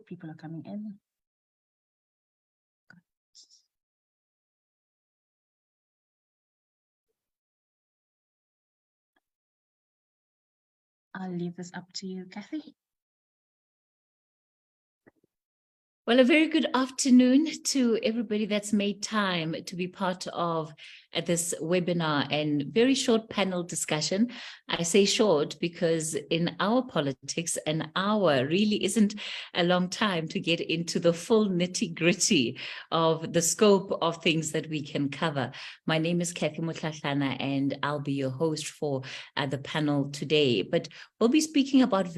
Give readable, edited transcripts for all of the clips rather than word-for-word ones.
people are coming in. I'll leave this up to you, Cathy. Well, a very good afternoon to everybody that's made time to be part of this webinar and very short panel discussion. I say short because in our politics, an hour really isn't a long time to get into the full nitty-gritty of the scope of things that we can cover. My name is Cathy Mohlahlana, and I'll be your host for the panel today. But we'll be speaking about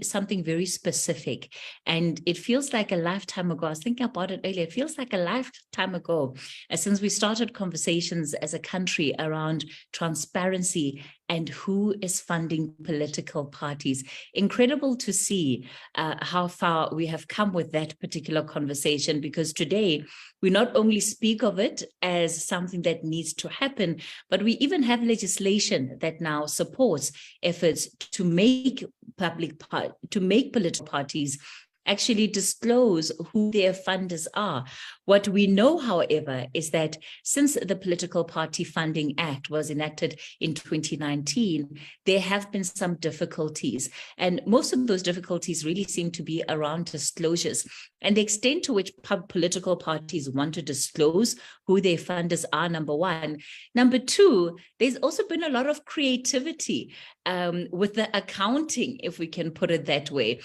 something very specific, and it feels like a lifetime ago. I was thinking about it earlier. It feels like a lifetime ago since we started conversations as a country around transparency and who is funding political parties. Incredible to see how far we have come with that particular conversation, because today we not only speak of it as something that needs to happen, but we even have legislation that now supports efforts to make political parties actually disclose who their funders are. What we know, however, is that since the Political Party Funding Act was enacted in 2019, there have been some difficulties. And most of those difficulties really seem to be around disclosures and the extent to which political parties want to disclose who their funders are, number one. Number two, there's also been a lot of creativity with the accounting, if we can put it that way,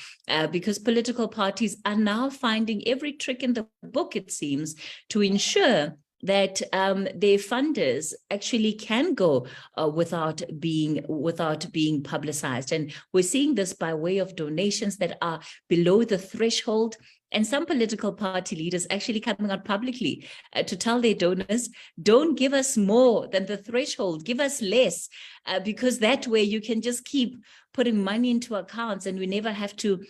because political parties are now finding every trick in the book, it seems, to ensure that their funders actually can go without being publicized. And we're seeing this by way of donations that are below the threshold, and some political party leaders actually coming out publicly to tell their donors, don't give us more than the threshold, give us less, because that way you can just keep putting money into accounts and we never have to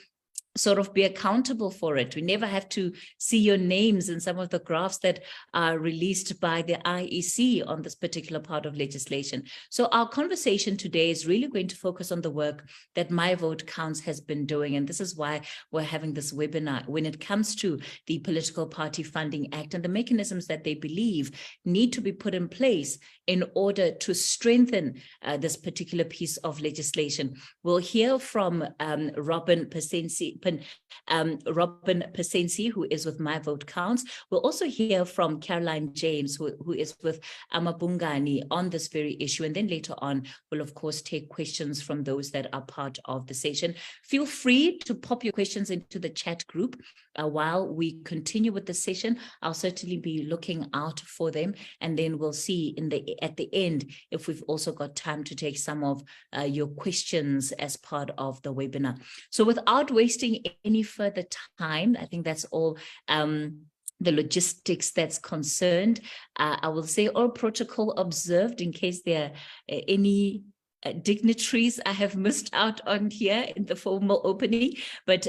sort of be accountable for it. We never have to see your names in some of the graphs that are released by the IEC on this particular part of legislation. So our conversation today is really going to focus on the work that My Vote Counts has been doing. And this is why we're having this webinar when it comes to the Political Party Funding Act and the mechanisms that they believe need to be put in place in order to strengthen this particular piece of legislation. We'll hear from Robyn Pasensie, who is with My Vote Counts. We'll also hear from Caroline James, who is with amaBhungane on this very issue. And then later on, we'll of course take questions from those that are part of the session. Feel free to pop your questions into the chat group while we continue with the session. I'll certainly be looking out for them. And then we'll see at the end if we've also got time to take some of your questions as part of the webinar. So without wasting any further time, I think that's all the logistics that's concerned. I will say all protocol observed in case there are any dignitaries I have missed out on here in the formal opening, but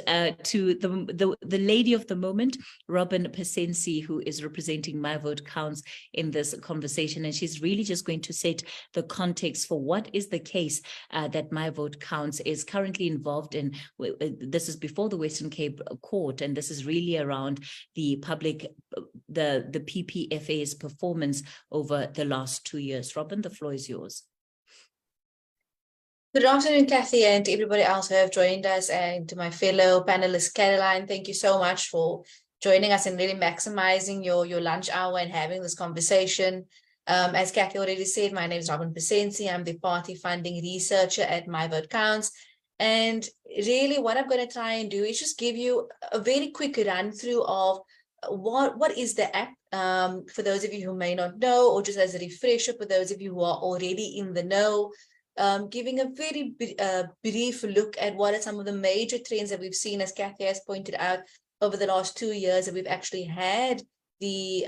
to the lady of the moment, Robyn Pasensie, who is representing My Vote Counts in this conversation, and she's really just going to set the context for what is the case that My Vote Counts is currently involved in. This is before the Western Cape Court, and this is really around the PPFA's performance over the last 2 years. Robyn, the floor is yours. Good afternoon, Cathy, and to everybody else who have joined us, and to my fellow panelists. Caroline, thank you so much for joining us and really maximizing your lunch hour and having this conversation. As Cathy already said, my name is Robyn Pasensie. I'm the party funding researcher at My Vote Counts. And really what I'm going to try and do is just give you a very quick run through of what is the app, for those of you who may not know, or just as a refresher for those of you who are already in the know. Giving a very brief look at what are some of the major trends that we've seen, as Cathy has pointed out, over the last 2 years that we've actually had the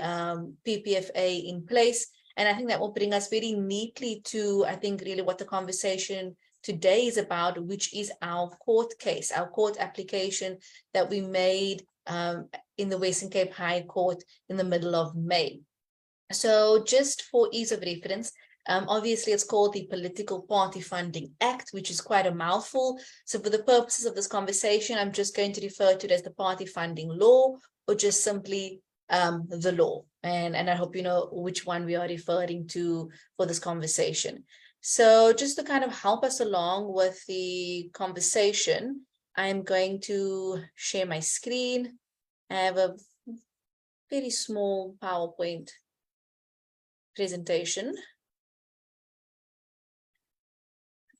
PPFA in place. And I think that will bring us very neatly to, I think, really what the conversation today is about, which is our court case, our court application that we made in the Western Cape High Court in the middle of May. So just for ease of reference, Obviously, it's called the Political Party Funding Act, which is quite a mouthful. So for the purposes of this conversation, I'm just going to refer to it as the Party Funding Law, or just simply the law. And I hope you know which one we are referring to for this conversation. So just to kind of help us along with the conversation, I'm going to share my screen. I have a very small PowerPoint presentation.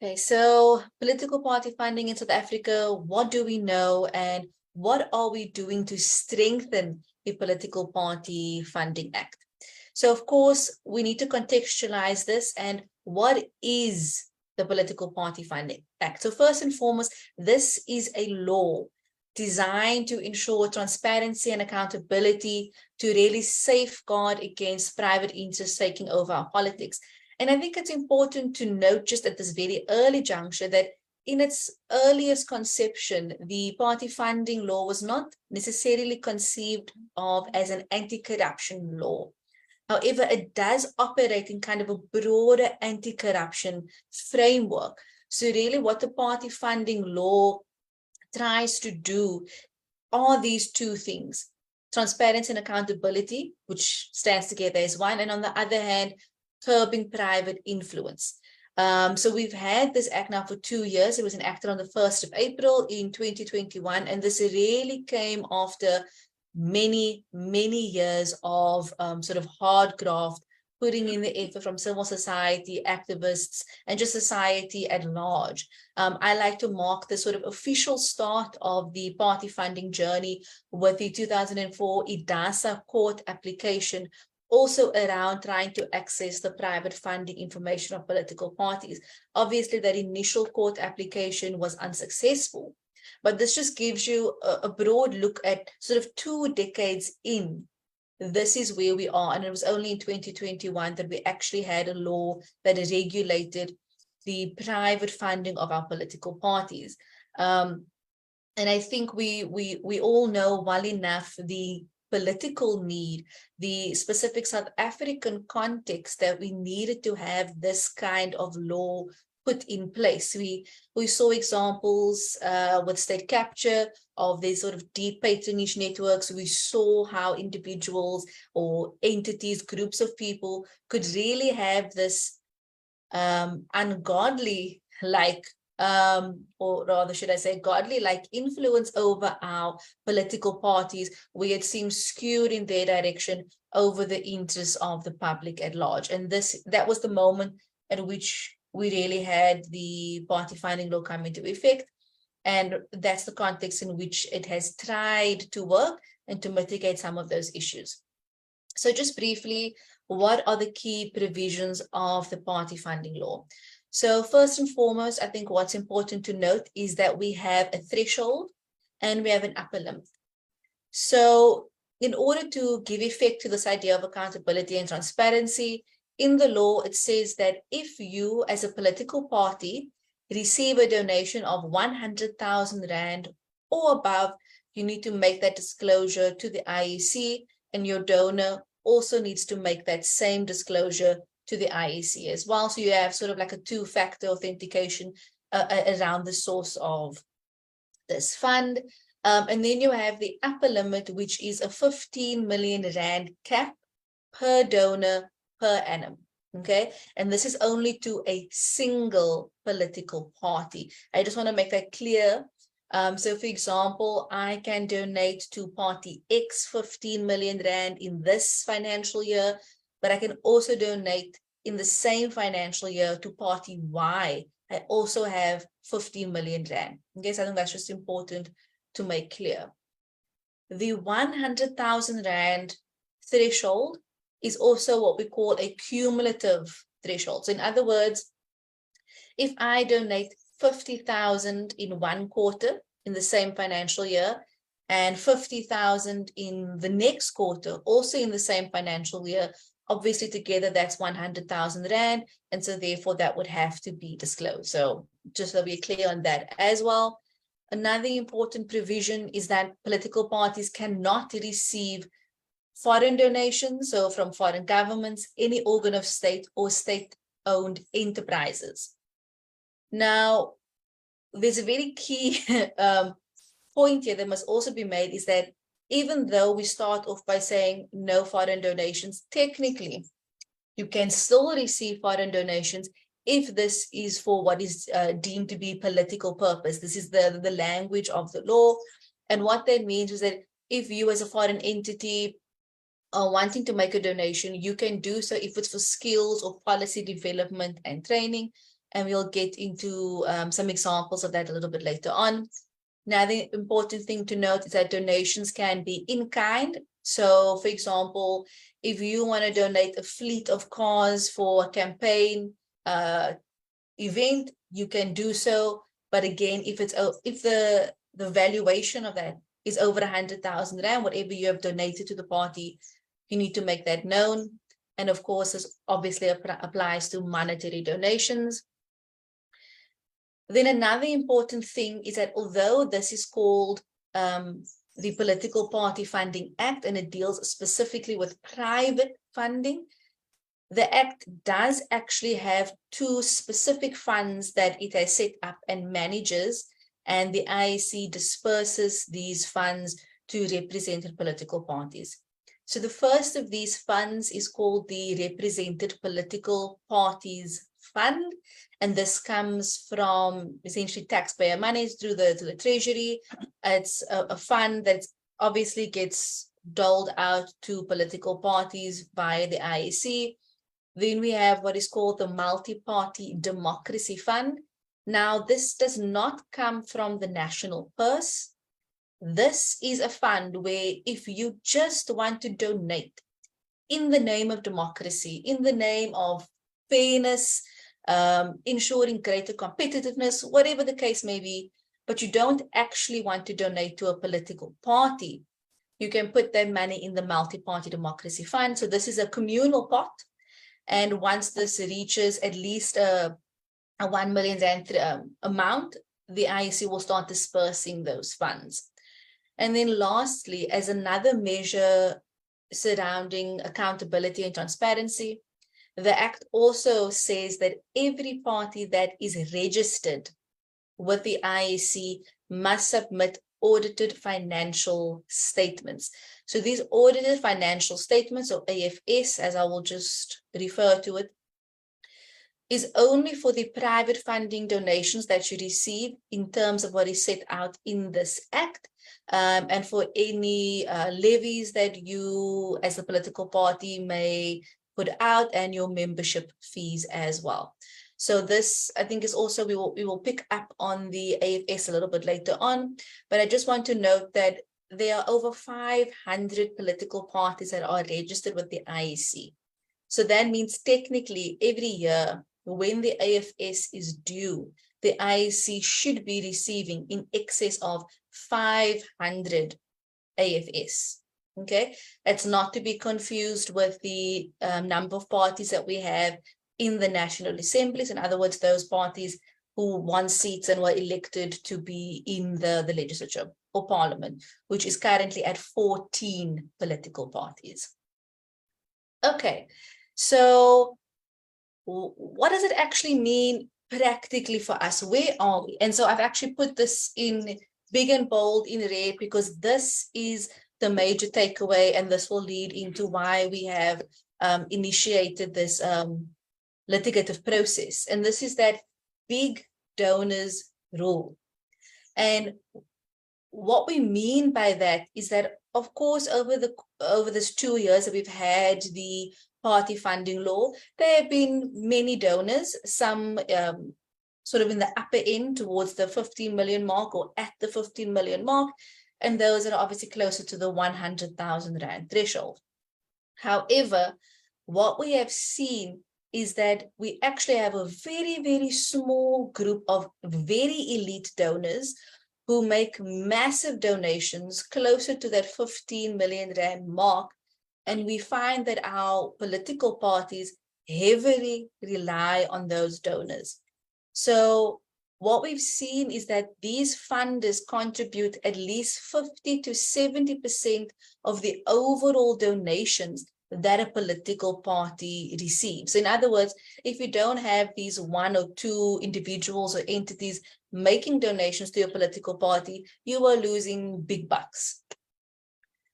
Okay, so political party funding in South Africa, what do we know and what are we doing to strengthen the Political Party Funding Act? So of course, we need to contextualize this, and what is the Political Party Funding Act? So first and foremost, this is a law designed to ensure transparency and accountability, to really safeguard against private interests taking over our politics. And I think it's important to note just at this very early juncture that in its earliest conception, the party funding law was not necessarily conceived of as an anti-corruption law. However, it does operate in kind of a broader anti-corruption framework. So really what the party funding law tries to do are these two things: transparency and accountability, which stands together as one, and on the other hand, curbing private influence. So we've had this act now for 2 years. It was enacted on the 1st of April in 2021, and this really came after many years of sort of hard graft, putting in the effort from civil society, activists, and just society at large. I like to mark the sort of official start of the party funding journey with the 2004 IDASA court application, also around trying to access the private funding information of political parties. Obviously, that initial court application was unsuccessful, but this just gives you a broad look at sort of 2 decades in. This is where we are, and it was only in 2021 that we actually had a law that regulated the private funding of our political parties. And I think we all know well enough the political need, the specific South African context that we needed to have this kind of law put in place. We saw examples with state capture of these sort of deep patronage networks. We saw how individuals or entities, groups of people could really have this ungodly like or rather should I say godly like influence over our political parties, where it seems skewed in their direction over the interests of the public at large. And that was the moment at which we really had the party funding law come into effect. And that's the context in which it has tried to work and to mitigate some of those issues. So just briefly, what are the key provisions of the party funding law? So first and foremost, I think what's important to note is that we have a threshold and we have an upper limit. So in order to give effect to this idea of accountability and transparency, in the law, it says that if you as a political party receive a donation of 100,000 Rand or above, you need to make that disclosure to the IEC, and your donor also needs to make that same disclosure to the IEC as well. So you have sort of like a 2-factor authentication around the source of this fund. And then you have the upper limit, which is a 15 million Rand cap per donor per annum. Okay, and this is only to a single political party. I just want to make that clear. So for example, I can donate to party X 15 million Rand in this financial year, but I can also donate in the same financial year to party Y. I also have 15 million Rand. Okay, so I think that's just important to make clear. The 100,000 Rand threshold is also what we call a cumulative threshold. So in other words, if I donate 50,000 in one quarter in the same financial year and 50,000 in the next quarter, also in the same financial year, obviously together that's 100,000 Rand. And so therefore that would have to be disclosed. So just so we're clear on that as well. Another important provision is that political parties cannot receive foreign donations, so from foreign governments, any organ of state or state owned enterprises. Now, there's a very key point here that must also be made, is that even though we start off by saying no foreign donations, technically, you can still receive foreign donations if this is for what is deemed to be political purpose. This is the language of the law. And what that means is that if you as a foreign entity are wanting to make a donation, you can do so if it's for skills or policy development and training. And we'll get into some examples of that a little bit later on. Now, the important thing to note is that donations can be in kind. So, for example, if you want to donate a fleet of cars for a campaign event, you can do so. But again, if the valuation of that is over 100,000 rand, whatever you have donated to the party, you need to make that known. And of course, this obviously applies to monetary donations. Then another important thing is that although this is called the Political Party Funding Act, and it deals specifically with private funding, the Act does actually have two specific funds that it has set up and manages, and the IEC disperses these funds to represented political parties. So the first of these funds is called the Represented Political Parties Fund, and this comes from essentially taxpayer money through the Treasury. It's a fund that obviously gets doled out to political parties by the IEC. Then we have what is called the Multi-Party Democracy Fund. Now, this does not come from the national purse. This is a fund where if you just want to donate in the name of democracy, in the name of fairness, ensuring greater competitiveness, whatever the case may be, but you don't actually want to donate to a political party, you can put that money in the Multi-Party Democracy Fund. So this is a communal pot. And once this reaches at least a 1 million rand amount, the IEC will start dispersing those funds. And then lastly, as another measure surrounding accountability and transparency, the Act also says that every party that is registered with the IEC must submit audited financial statements. So these audited financial statements, or AFS, as I will just refer to it, is only for the private funding donations that you receive in terms of what is set out in this Act, and for any levies that you as a political party may put out, and your membership fees as well. So this, I think, is also, we will pick up on the AFS a little bit later on, but I just want to note that there are over 500 political parties that are registered with the IEC. So that means technically every year when the AFS is due, the IEC should be receiving in excess of 500 AFS. Okay, that's not to be confused with the number of parties that we have in the National Assemblies. In other words, those parties who won seats and were elected to be in the legislature or parliament, which is currently at 14 political parties. Okay, so what does it actually mean practically for us? Where are we? And so I've actually put this in big and bold in red because this is the major takeaway, and this will lead into why we have initiated this litigative process. And this is that big donors rule. And what we mean by that is that, of course, over this 2 years that we've had the party funding law, there have been many donors, some sort of in the upper end towards the 15 million mark or at the 15 million mark, and those that are obviously closer to the 100,000 rand threshold. However, what we have seen is that we actually have a very, very small group of very elite donors who make massive donations closer to that 15 million rand mark. And we find that our political parties heavily rely on those donors. So what we've seen is that these funders contribute at least 50 to 70% of the overall donations that a political party receives. In other words, if you don't have these one or two individuals or entities making donations to your political party, you are losing big bucks.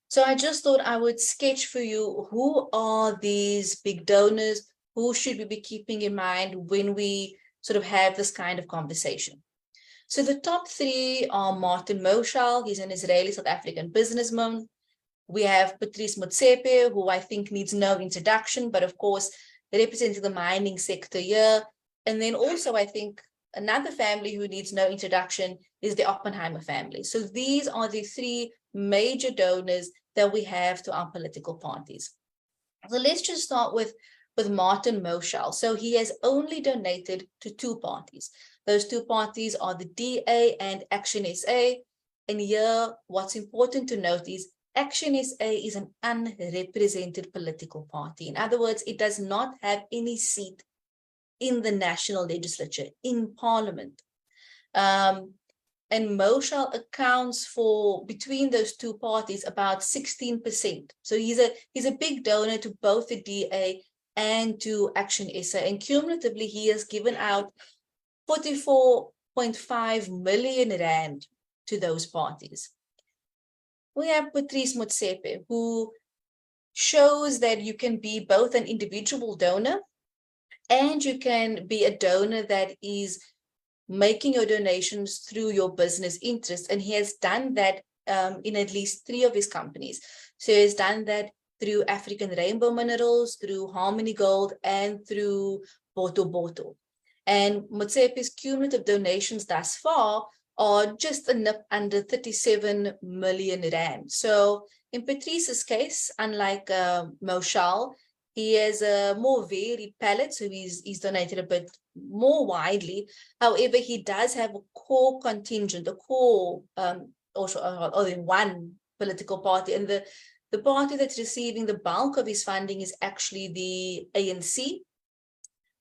So I just thought I would sketch for you who are these big donors, who should we be keeping in mind when we sort of have this kind of conversation. So the top three are Martin Mohlahlana, he's an Israeli South African businessman. We have Patrice Motsepe, who I think needs no introduction, but of course, representing the mining sector here. And then also, I think another family who needs no introduction is the Oppenheimer family. So these are the three major donors that we have to our political parties. So let's just start with Martin Mohlahlana. So he has only donated to two parties. Those two parties are the DA and Action SA. And here, what's important to note is Action SA is an unrepresented political party. In other words, it does not have any seat in the national legislature, in parliament. And Mohlahlana accounts for, between those two parties, about 16%. So he's a big donor to both the DA and to Action SA. And cumulatively, he has given out 44.5 million rand to those parties. We have Patrice Motsepe, who shows that you can be both an individual donor and you can be a donor that is making your donations through your business interests. And he has done that in at least three of his companies. So he has done that through African Rainbow Minerals, through Harmony Gold, and through Boto Boto. And Motsepe's cumulative donations thus far are just a nip under 37 million rand. So in Patrice's case, unlike Mohlahlana, he has a more varied palette, so he's donated a bit more widely. However, he does have a core contingent, a core, or in one political party. And the party that's receiving the bulk of his funding is actually the ANC.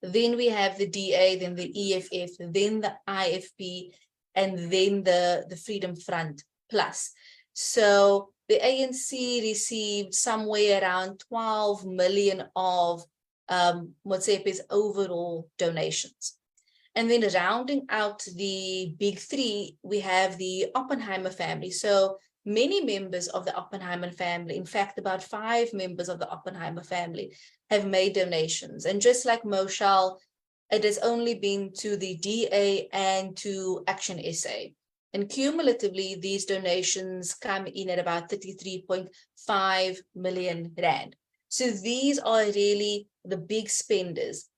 Then we have the DA, then the EFF, then the IFP, and then the Freedom Front Plus. So the ANC received somewhere around 12 million of Motsepe's overall donations. And then rounding out the big three, we have the Oppenheimer family. So many members of the Oppenheimer family, in fact, about 5 members of the Oppenheimer family have made donations. And just like Mohlahlana, it has only been to the DA and to Action SA. And cumulatively, these donations come in at about 33.5 million rand. So these are really the big spenders.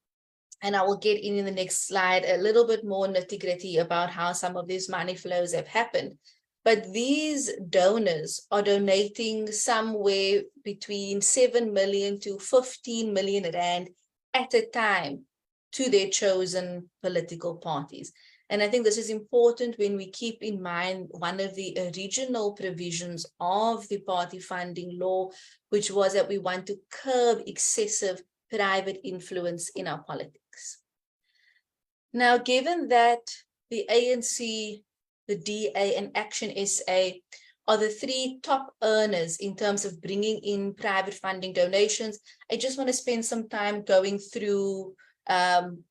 And I will get in the next slide a little bit more nitty-gritty about how some of these money flows have happened. But these donors are donating somewhere between 7 million to 15 million rand at a time to their chosen political parties. And I think this is important when we keep in mind one of the original provisions of the party funding law, which was that we want to curb excessive private influence in our politics. Now, given that the ANC, the DA, and Action SA are the 3 top earners in terms of bringing in private funding donations, I just want to spend some time going through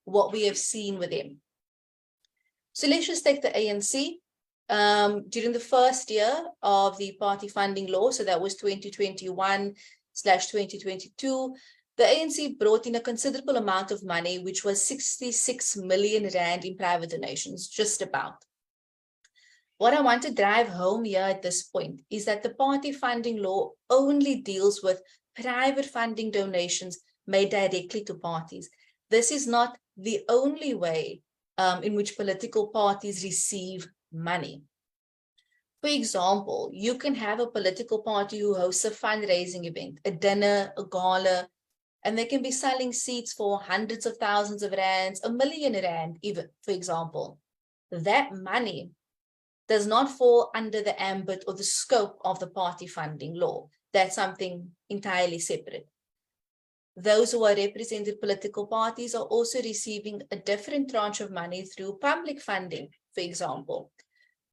what we have seen with them. So let's just take the ANC. During the first year of the party funding law, so that was 2021/2022, the ANC brought in a considerable amount of money, which was 66 million rand in private donations, just about. What I want to drive home here at this point is that the party funding law only deals with private funding donations made directly to parties. This is not the only way in which political parties receive money. For example, you can have a political party who hosts a fundraising event, a dinner, a gala, and they can be selling seats for hundreds of thousands of rands, 1 million rand even, for example. That money does not fall under the ambit or the scope of the party funding law. That's something entirely separate. Those who are represented political parties are also receiving a different tranche of money through public funding, for example.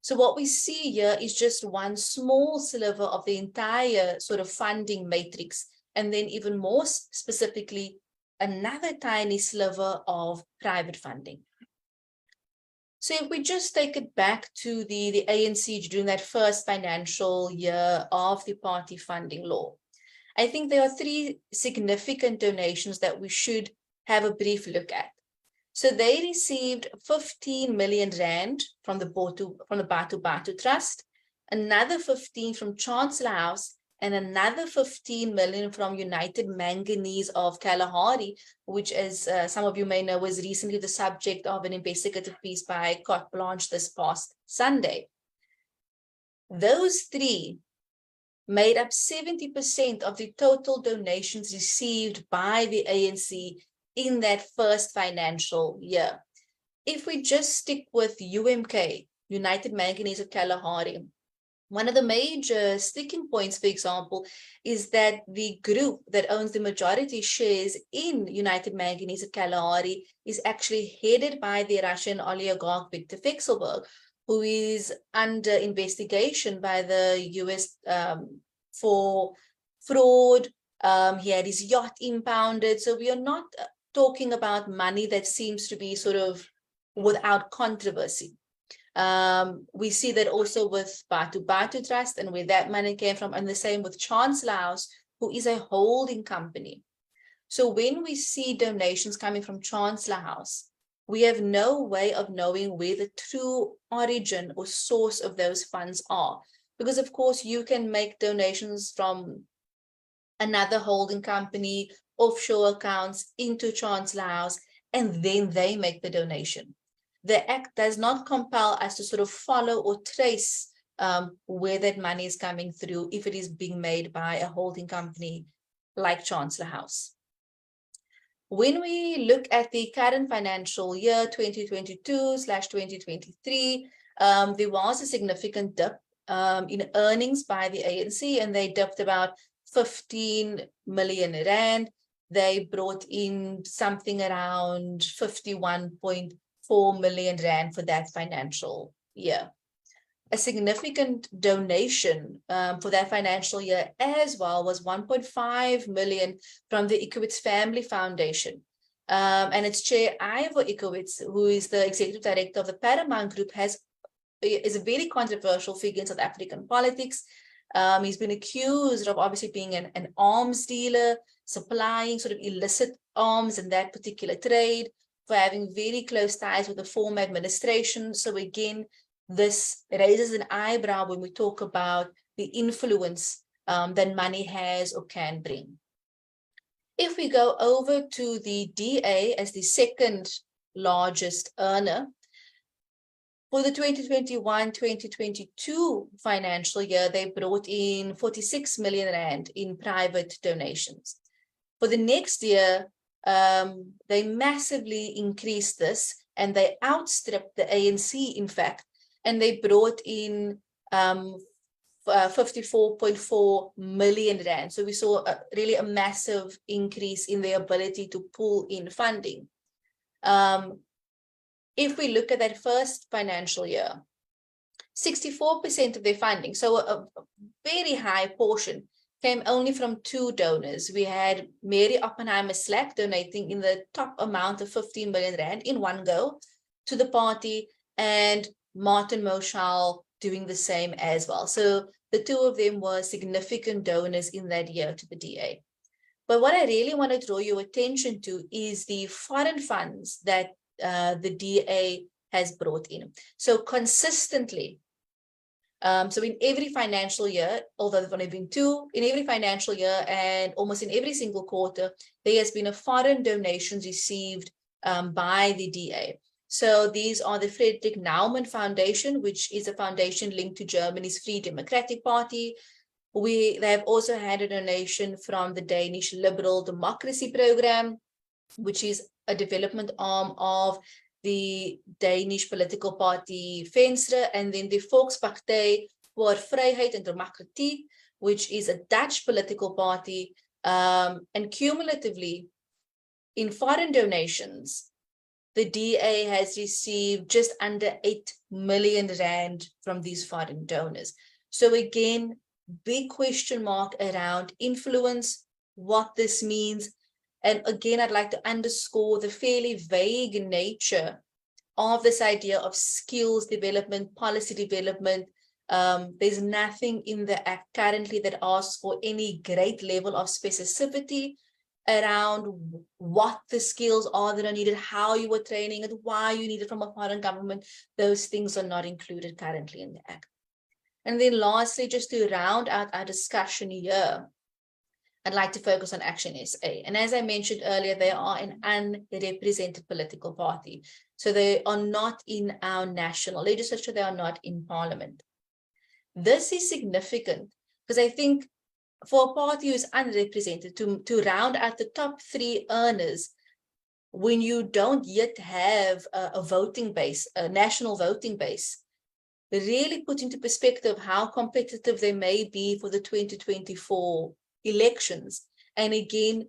So what we see here is just one small sliver of the entire sort of funding matrix and then even more specifically, another tiny sliver of private funding. So if we just take it back to the ANC during that first financial year of the party funding law, I think there are three significant donations that we should have a brief look at. So they received 15 million rand from the Batu Trust, another 15 from Chancellor House, and another 15 million from United Manganese of Kalahari, which, as some of you may know, was recently the subject of an investigative piece by Carte Blanche this past Sunday. Those three made up 70% of the total donations received by the ANC in that first financial year. If we just stick with UMK, United Manganese of Kalahari, one of the major sticking points, for example, is that the group that owns the majority shares in United Manganese of Kalahari is actually headed by the Russian oligarch Viktor Vekselberg, who is under investigation by the US for fraud. He had his yacht impounded. So we are not talking about money that seems to be sort of without controversy. We see that also with Batu Trust and where that money came from, and the same with Chancellor House, who is a holding company. So when we see donations coming from Chancellor House, we have no way of knowing where the true origin or source of those funds are. Because of course you can make donations from another holding company, offshore accounts into Chancellor House, and then they make the donation. The Act does not compel us to sort of follow or trace where that money is coming through if it is being made by a holding company like Chancellor House. When we look at the current financial year, 2022/2023, there was a significant dip in earnings by the ANC, and they dipped about 15 million rand. They brought in something around 51.4 million rand for that financial year. A significant donation for that financial year as well was 1.5 million from the Ikowitz Family Foundation. And its chair, Ivor Ikowitz, who is the executive director of the Paramount Group, is a very controversial figure in South African politics. He's been accused of obviously being an arms dealer, supplying sort of illicit arms in that particular trade, for having very close ties with the former administration. So again, this raises an eyebrow when we talk about the influence that money has or can bring. If we go over to the DA as the second largest earner, for the 2021-2022 financial year, they brought in 46 million rand in private donations. For the next year, they massively increased this, and they outstripped the ANC, in fact, and they brought in 54.4 million rand. So we saw really a massive increase in their ability to pull in funding. If we look at that first financial year, 64% of their funding, so a very high portion, came only from two donors. We had Mary Oppenheimer Slack donating in the top amount of 15 million rand in one go to the party, and Martin Mohlahlana doing the same as well. So the two of them were significant donors in that year to the DA. But what I really want to draw your attention to is the foreign funds that the DA has brought in. So consistently, so in every financial year, although there've only been two, in every financial year and almost in every single quarter, there has been a foreign donations received by the DA. So these are the Friedrich Naumann Foundation, which is a foundation linked to Germany's Free Democratic Party. They have also had a donation from the Danish Liberal Democracy Program, which is a development arm of the Danish political party Venstre, and then the Volkspartij voor Vrijheid en Democratie, which is a Dutch political party. And cumulatively, in foreign donations, the DA has received just under 8 million rand from these foreign donors. So again, big question mark around influence, what this means. And again, I'd like to underscore the fairly vague nature of this idea of skills development, policy development. There's nothing in the Act currently that asks for any great level of specificity around what the skills are that are needed, how you are training it, why you need it from a foreign government. Those things are not included currently in the Act. And then lastly, just to round out our discussion here, I'd like to focus on Action SA. And as I mentioned earlier, they are an unrepresented political party. So they are not in our national legislature, they are not in parliament. This is significant because I think for a party who is unrepresented, to round out the top 3 earners, when you don't yet have a voting base, a national voting base, really put into perspective how competitive they may be for the 2024 elections. And again,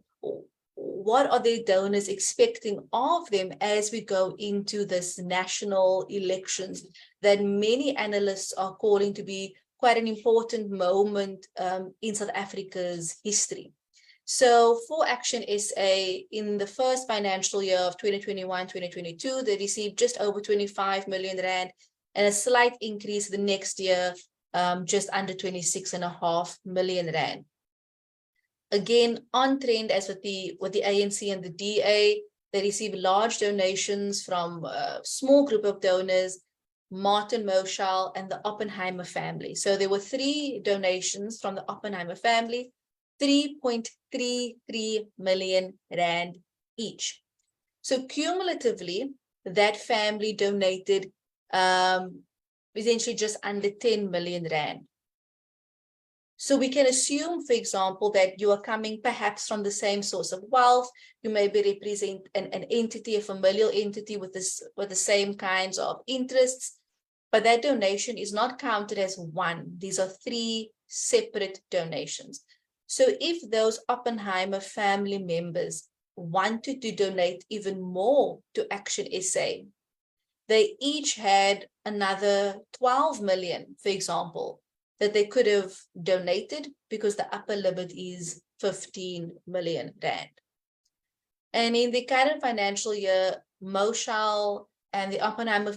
what are their donors expecting of them as we go into this national elections that many analysts are calling to be quite an important moment in South Africa's history. So for Action SA, in the first financial year of 2021-2022, they received just over 25 million rand, and a slight increase the next year, just under 26.5 million rand. Again, on trend as with the ANC and the DA, they received large donations from a small group of donors, Martin Mohlahlana and the Oppenheimer family. So there were 3 donations from the Oppenheimer family, 3.33 million rand each. So cumulatively, that family donated essentially just under 10 million rand. So we can assume, for example, that you are coming perhaps from the same source of wealth. You maybe represent an entity, a familial entity with the same kinds of interests, but that donation is not counted as one. These are 3 separate donations. So if those Oppenheimer family members wanted to donate even more to Action SA, they each had another 12 million, for example, that they could have donated because the upper limit is 15 million rand. And in the current financial year, Mohlahlana and the Oppenheimer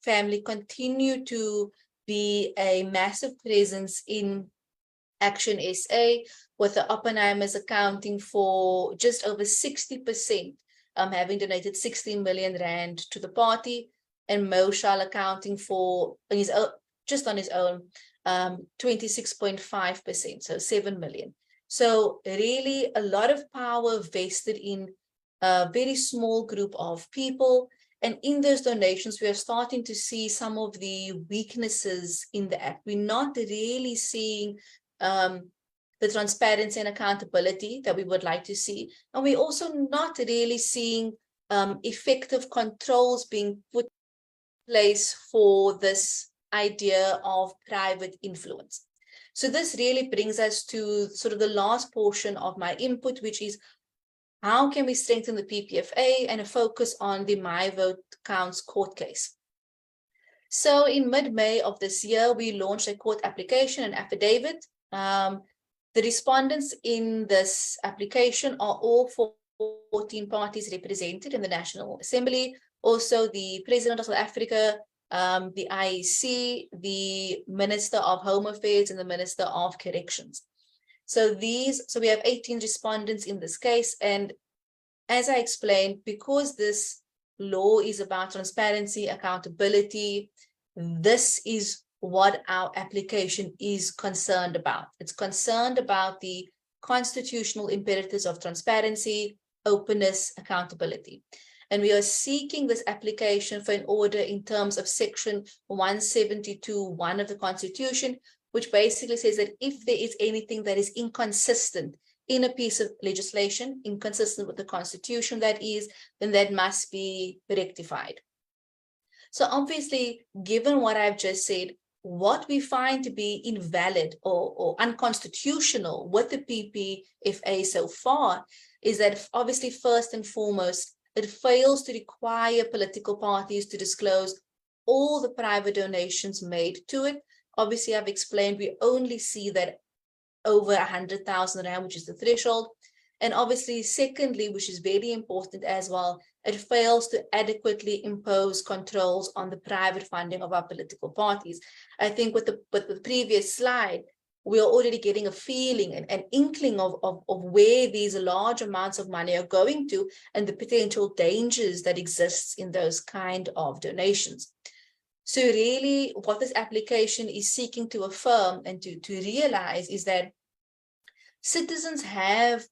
family continue to be a massive presence in Action SA, with the Oppenheimers accounting for just over 60%, having donated 16 million rand to the party, and Mohlahlana accounting for just on his own 26.5%, so 7 million. So really a lot of power vested in a very small group of people. And in those donations, we are starting to see some of the weaknesses in the Act. We're not really seeing the transparency and accountability that we would like to see. And we're also not really seeing effective controls being put in place for this idea of private influence. So this really brings us to sort of the last portion of my input, which is how can we strengthen the PPFA and a focus on the My Vote Counts court case. So in mid-May of this year, we launched a court application and affidavit. The respondents in this application are all 14 parties represented in the National Assembly, also the President of South Africa, the IEC, the Minister of Home Affairs, and the Minister of Corrections. So we have 18 respondents in this case. And as I explained, because this law is about transparency, accountability, this is what our application is concerned about. It's concerned about the constitutional imperatives of transparency, openness, accountability. And we are seeking this application for an order in terms of section 172(1) of the Constitution, which basically says that if there is anything that is inconsistent in a piece of legislation, inconsistent with the Constitution that is, then that must be rectified. So obviously, given what I've just said, what we find to be invalid or unconstitutional with the PPFA so far is that obviously, first and foremost, it fails to require political parties to disclose all the private donations made to it. Obviously, I've explained we only see that over 100,000 rand, which is the threshold. And obviously, secondly, which is very important as well, it fails to adequately impose controls on the private funding of our political parties. I think with the previous slide, we are already getting a feeling, an inkling of where these large amounts of money are going to and the potential dangers that exists in those kind of donations. So really what this application is seeking to affirm and to realize is that citizens have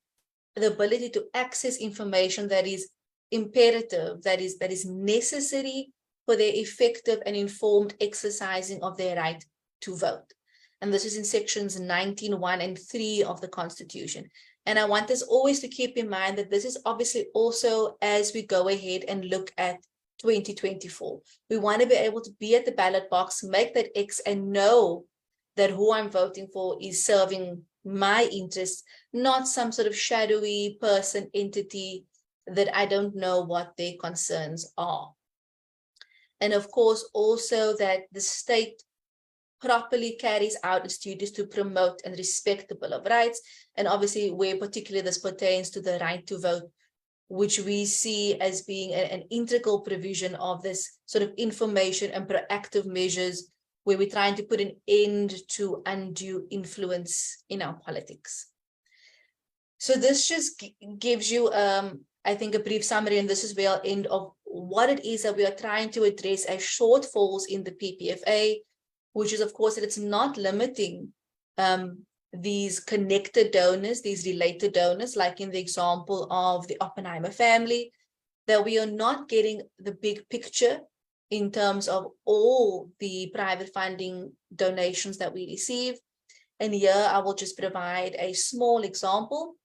the ability to access information that is imperative, that is necessary for their effective and informed exercising of their right to vote. And this is in sections 19(1) and 3 of the Constitution. And I want us always to keep in mind that this is obviously also as we go ahead and look at 2024. We want to be able to be at the ballot box, make that X, and know that who I'm voting for is serving my interests, not some sort of shadowy person, entity that I don't know what their concerns are. And of course, also that the state properly carries out its duties to promote and respect the Bill of Rights, and obviously where particularly this pertains to the right to vote, which we see as being an integral provision of this sort of information and proactive measures where we're trying to put an end to undue influence in our politics. So this just gives you, I think, a brief summary, and this is where I'll end of what it is that we are trying to address as shortfalls in the PPFA, which is, of course, that it's not limiting these connected donors, these related donors, like in the example of the Oppenheimer family, that we are not getting the big picture in terms of all the private funding donations that we receive. And here I will just provide a small example.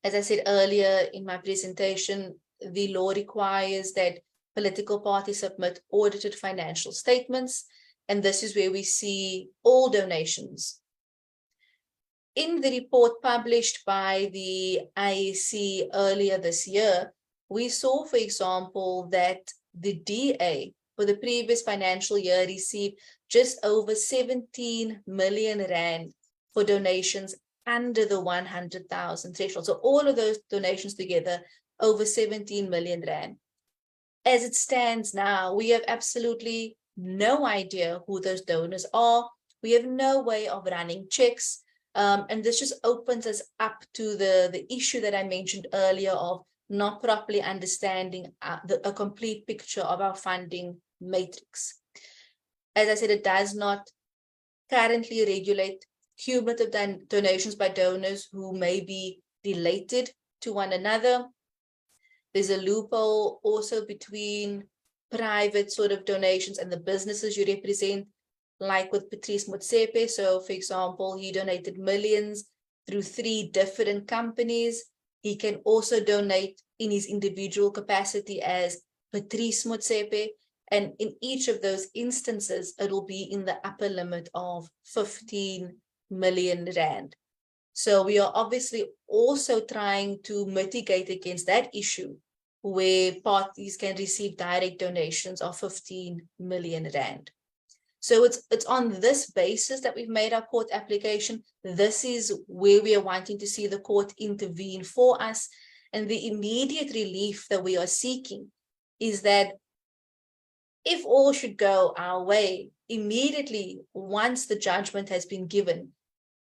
As I said earlier in my presentation, the law requires that political parties submit audited financial statements, and this is where we see all donations. In the report published by the IEC earlier this year, we saw, for example, that the DA for the previous financial year received just over 17 million rand for donations under the 100,000 threshold. So all of those donations together, over 17 million rand. As it stands now, we have absolutely no idea who those donors are. We have no way of running checks. And this just opens us up to the issue that I mentioned earlier of not properly understanding a complete picture of our funding matrix. As I said, it does not currently regulate cumulative donations by donors who may be related to one another. There's a loophole also between private sort of donations and the businesses you represent, like with Patrice Motsepe. So, for example, he donated millions through 3 different companies. He can also donate in his individual capacity as Patrice Motsepe. And in each of those instances, it will be in the upper limit of 15 million rand. So we are obviously also trying to mitigate against that issue where parties can receive direct donations of 15 million rand. So it's on this basis that we've made our court application. This is where we are wanting to see the court intervene for us. And the immediate relief that we are seeking is that if all should go our way, immediately once the judgment has been given,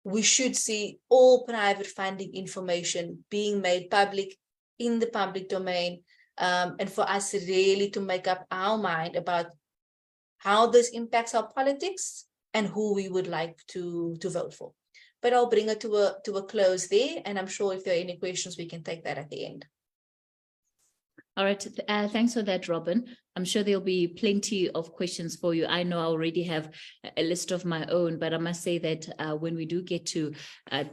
we should see all private funding information being made public in the public domain, and for us really to make up our mind about how this impacts our politics and who we would like to vote for. But I'll bring it to a close there, and I'm sure if there are any questions, we can take that at the end. All right, thanks for that, Robyn. I'm sure there'll be plenty of questions for you. I know I already have a list of my own, but I must say that when we do get to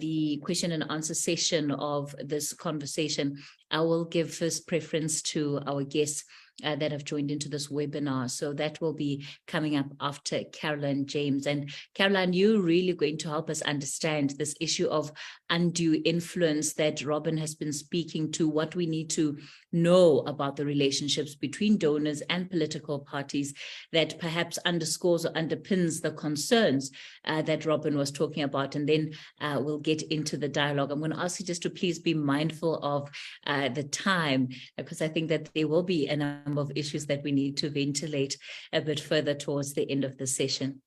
the question and answer session of this conversation, I will give first preference to our guests that have joined into this webinar. So that will be coming up after Caroline James. And Caroline, you're really going to help us understand this issue of undue influence that Robyn has been speaking to, what we need to know about the relationships between donors and political parties that perhaps underscores or underpins the concerns that Robyn was talking about. And then we'll get into the dialogue. I'm going to ask you just to please be mindful of the time, because I think that there will be a number of issues that we need to ventilate a bit further towards the end of the session.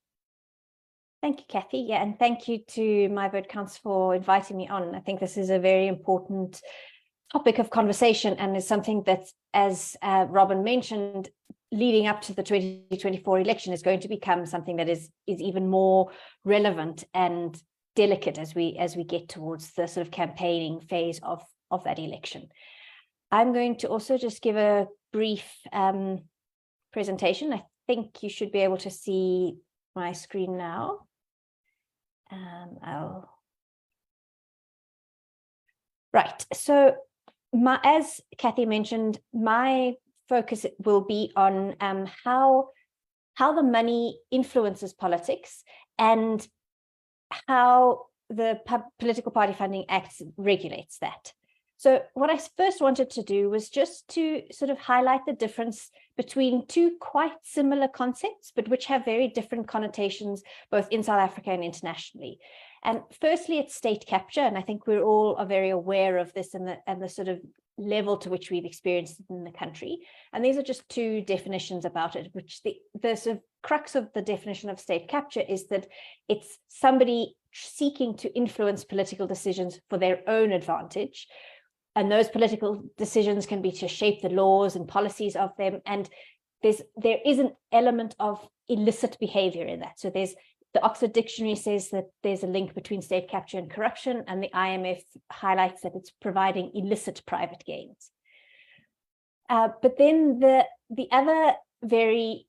Thank you, Cathy. Yeah, and thank you to My Vote Counts for inviting me on. I think this is a very important topic of conversation, and is something that, as Robyn mentioned, leading up to the 2024 election is going to become something that is even more relevant and delicate as we get towards the sort of campaigning phase of that election. I'm going to also just give a brief presentation. I think you should be able to see my screen now. Right, so as Cathy mentioned, my focus will be on how the money influences politics and how the Political Party Funding Act regulates that. So what I first wanted to do was just to sort of highlight the difference between two quite similar concepts, but which have very different connotations, both in South Africa and internationally. And firstly, it's state capture. And I think we're all very aware of this and the sort of level to which we've experienced it in the country. And these are just two definitions about it, which the sort of crux of the definition of state capture is that it's somebody seeking to influence political decisions for their own advantage. And those political decisions can be to shape the laws and policies of them. And there is an element of illicit behavior in that. So the Oxford Dictionary says that there's a link between state capture and corruption, and the IMF highlights that it's providing illicit private gains. But then the other very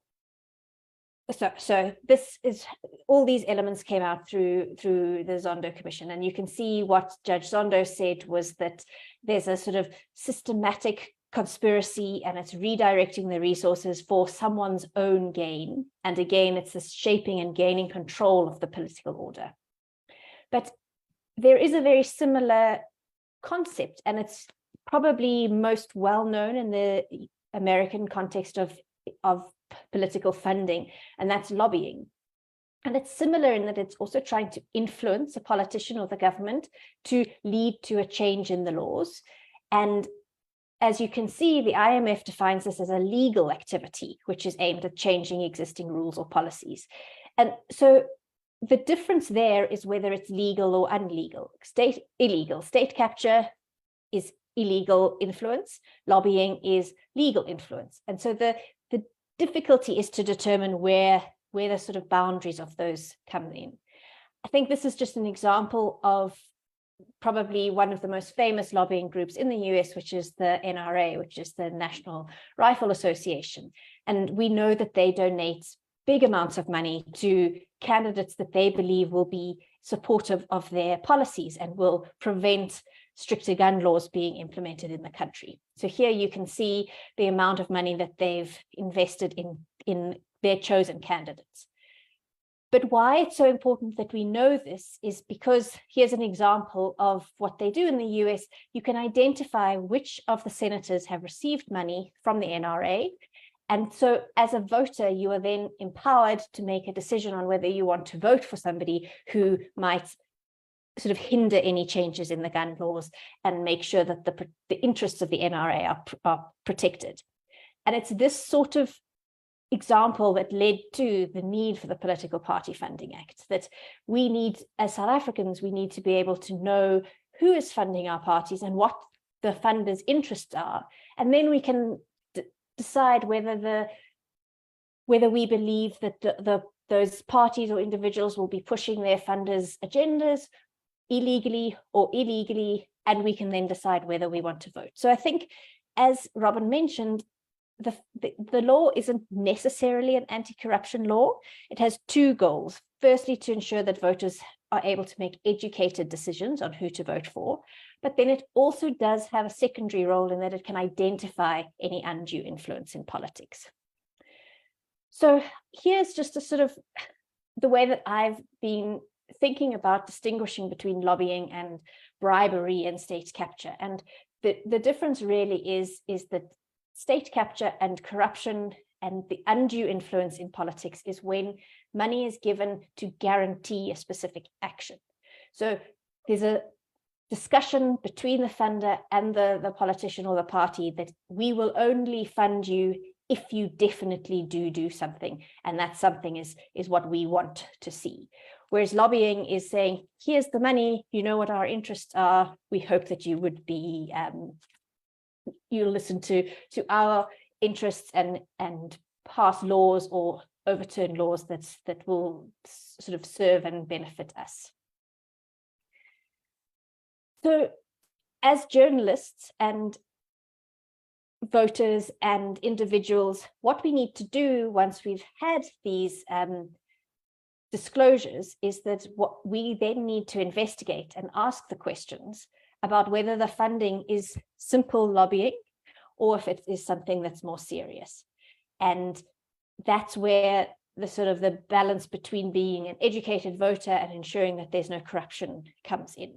so this is all these elements came out through the Zondo Commission, and you can see what Judge Zondo said was that there's a sort of systematic conspiracy, and it's redirecting the resources for someone's own gain. And again, it's this shaping and gaining control of the political order. But there is a very similar concept, and it's probably most well known in the American context of political funding, and that's lobbying. And it's similar in that it's also trying to influence a politician or the government to lead to a change in the laws. And as you can see, the IMF defines this as a legal activity, which is aimed at changing existing rules or policies. And so the difference there is whether it's legal or unlegal. Illegal state capture is illegal influence, lobbying is legal influence. And so the difficulty is to determine where the sort of boundaries of those come in. I think this is just an example of probably one of the most famous lobbying groups in the US, which is the NRA, which is the National Rifle Association. And we know that they donate big amounts of money to candidates that they believe will be supportive of their policies and will prevent stricter gun laws being implemented in the country. So here you can see the amount of money that they've invested in their chosen candidates. But why it's so important that we know this is because here's an example of what they do in the US. You can identify which of the senators have received money from the NRA. And so as a voter, you are then empowered to make a decision on whether you want to vote for somebody who might sort of hinder any changes in the gun laws and make sure that the interests of the NRA are protected. And it's this sort of example that led to the need for the Political Party Funding Act, that we need, as South Africans, we need to be able to know who is funding our parties and what the funders' interests are. And then we can decide whether we believe that those parties or individuals will be pushing their funders' agendas illegally or illegally, and we can then decide whether we want to vote. So I think, as Robyn mentioned, the law isn't necessarily an anti-corruption law. It has two goals. Firstly, to ensure that voters are able to make educated decisions on who to vote for, but then it also does have a secondary role in that it can identify any undue influence in politics. So here's just a sort of the way that I've been thinking about distinguishing between lobbying and bribery and state capture. And the difference really is that state capture and corruption and the undue influence in politics is when money is given to guarantee a specific action. So there's a discussion between the funder and the politician or the party that we will only fund you if you definitely do something, and that something is what we want to see. Whereas lobbying is saying, here's the money, you know what our interests are, we hope that you would be, you listen to our interests and pass laws or overturn laws that will sort of serve and benefit us. So as journalists and voters and individuals, what we need to do once we've had these disclosures is that what we then need to investigate and ask the questions about whether the funding is simple lobbying or if it is something that's more serious. And that's where the sort of the balance between being an educated voter and ensuring that there's no corruption comes in.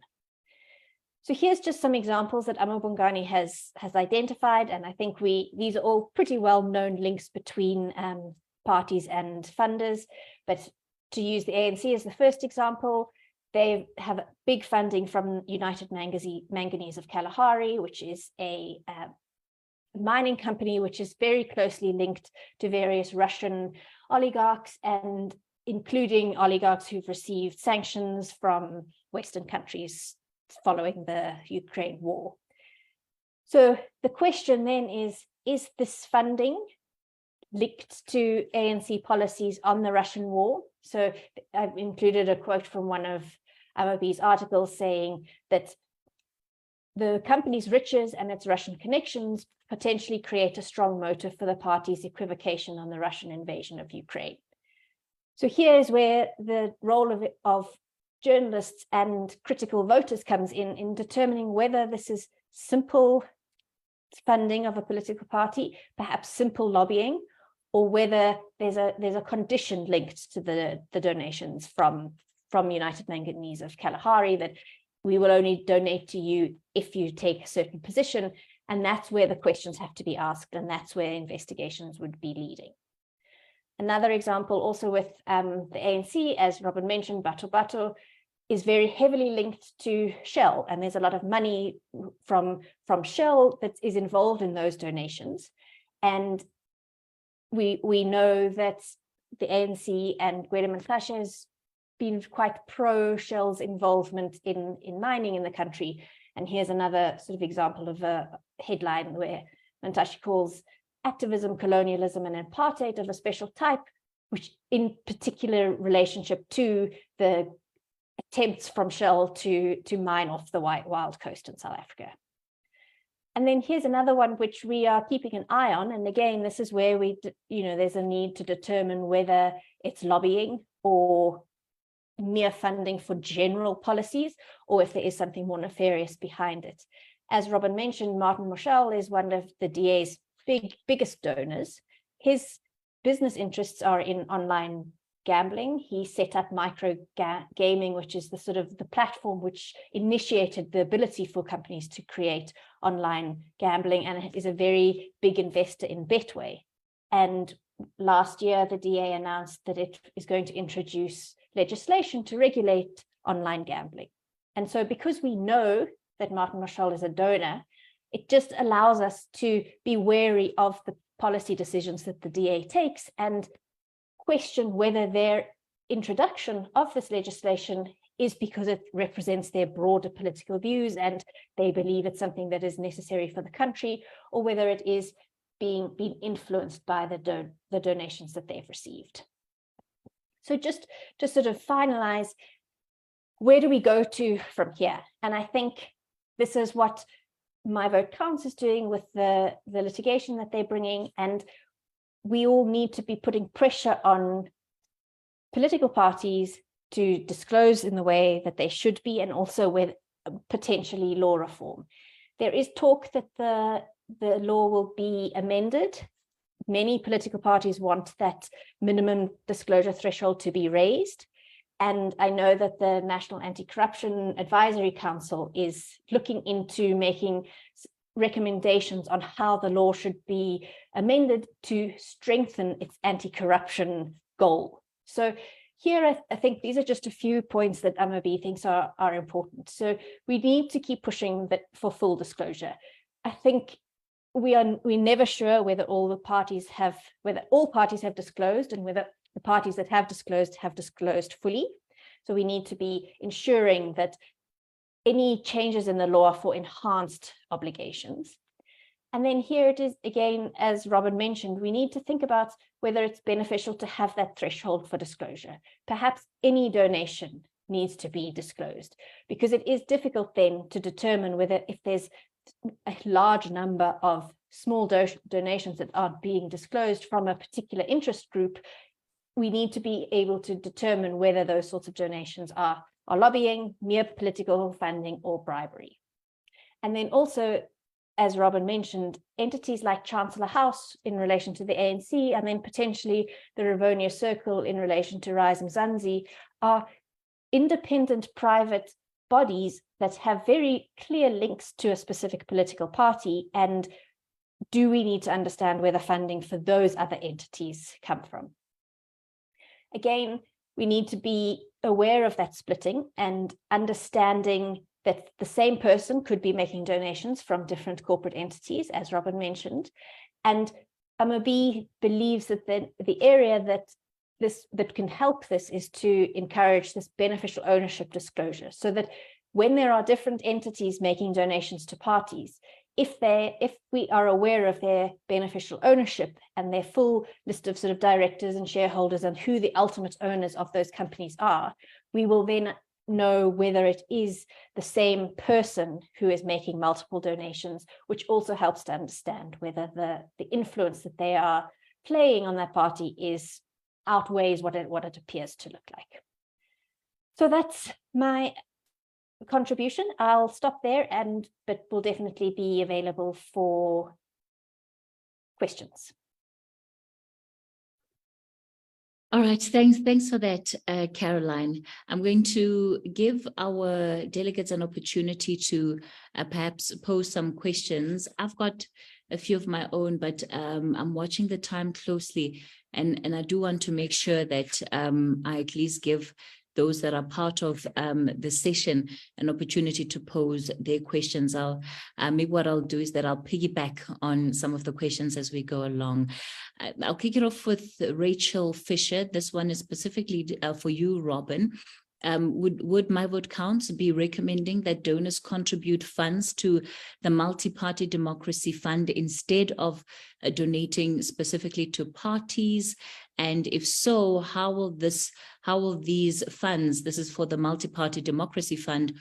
So here's just some examples that amaBhungane has identified, and I think these are all pretty well-known links between parties and funders. But to use the ANC as the first example, they have big funding from United Manganese of Kalahari, which is a mining company which is very closely linked to various Russian oligarchs, and including oligarchs who've received sanctions from Western countries following the Ukraine war. So the question then is this funding linked to ANC policies on the Russian war? So I've included a quote from one of amaB's articles saying that the company's riches and its Russian connections potentially create a strong motive for the party's equivocation on the Russian invasion of Ukraine. So here's where the role of journalists and critical voters comes in determining whether this is simple funding of a political party, perhaps simple lobbying, or whether there's a condition linked to the donations from United Manganese of Kalahari, that we will only donate to you if you take a certain position. And that's where the questions have to be asked, and that's where investigations would be leading. Another example also with the ANC, as Robyn mentioned, Bato is very heavily linked to Shell, and there's a lot of money from Shell that is involved in those donations. And we know that the ANC and Gwede Mantashe has been quite pro Shell's involvement in mining in the country. And here's another sort of example of a headline where Mantashe calls activism, colonialism, and apartheid of a special type, which in particular relationship to the attempts from Shell to mine off the wild coast in South Africa. And then here's another one which we are keeping an eye on. And again, this is where there's a need to determine whether it's lobbying or mere funding for general policies, or if there is something more nefarious behind it. As Robyn mentioned, Martin Mohlahlana is one of the DA's biggest donors. His business interests are in online gambling. He set up micro gaming, which is the platform which initiated the ability for companies to create online gambling, and it is a very big investor in Betway. And last year, the DA announced that it is going to introduce legislation to regulate online gambling. And so because we know that Martin Mohlahlana is a donor, it just allows us to be wary of the policy decisions that the DA takes and question whether their introduction of this legislation is because it represents their broader political views and they believe it's something that is necessary for the country, or whether it is being influenced by the donations that they've received. So just to sort of finalize, where do we go to from here? And I think this is what My Vote Counts is doing with the litigation that they're bringing. And we all need to be putting pressure on political parties to disclose in the way that they should be, and also with potentially law reform. There is talk that the law will be amended. Many political parties want that minimum disclosure threshold to be raised. And I know that the National Anti-Corruption Advisory Council is looking into making recommendations on how the law should be amended to strengthen its anti-corruption goal. So here, I think these are just a few points that amaB thinks are important. So we need to keep pushing that for full disclosure. I think we're never sure whether all parties have disclosed, and whether the parties that have disclosed fully. So we need to be ensuring that any changes in the law for enhanced obligations. And then here it is again, as Robyn mentioned, we need to think about whether it's beneficial to have that threshold for disclosure. Perhaps any donation needs to be disclosed, because it is difficult then to determine whether, if there's a large number of small donations that aren't being disclosed from a particular interest group, we need to be able to determine whether those sorts of donations are lobbying, mere political funding, or bribery. And then also, as Robyn mentioned, entities like Chancellor House in relation to the ANC, and then potentially the Rivonia Circle in relation to Rise Mzansi, are independent private bodies that have very clear links to a specific political party. And do we need to understand where the funding for those other entities come from? Again, we need to be aware of that splitting and understanding that the same person could be making donations from different corporate entities, as Robyn mentioned. And amaB believes that the area that can help this is to encourage this beneficial ownership disclosure, so that when there are different entities making donations to parties, if we are aware of their beneficial ownership and their full list of sort of directors and shareholders and who the ultimate owners of those companies are, we will then know whether it is the same person who is making multiple donations, which also helps to understand whether the influence that they are playing on that party outweighs what it appears to look like. So that's my contribution. I'll stop there, but will definitely be available for questions. All right, thanks for that, Caroline. I'm going to give our delegates an opportunity to perhaps pose some questions. I've got a few of my own, but I'm watching the time closely, and I do want to make sure that I at least give those that are part of the session an opportunity to pose their questions. Maybe what I'll do is that I'll piggyback on some of the questions as we go along. I'll kick it off with Rachel Fisher. This one is specifically for you, Robyn. Would My Vote Counts be recommending that donors contribute funds to the Multi-Party Democracy Fund instead of donating specifically to parties? And if so, how will these funds, this is for the Multi-Party Democracy Fund,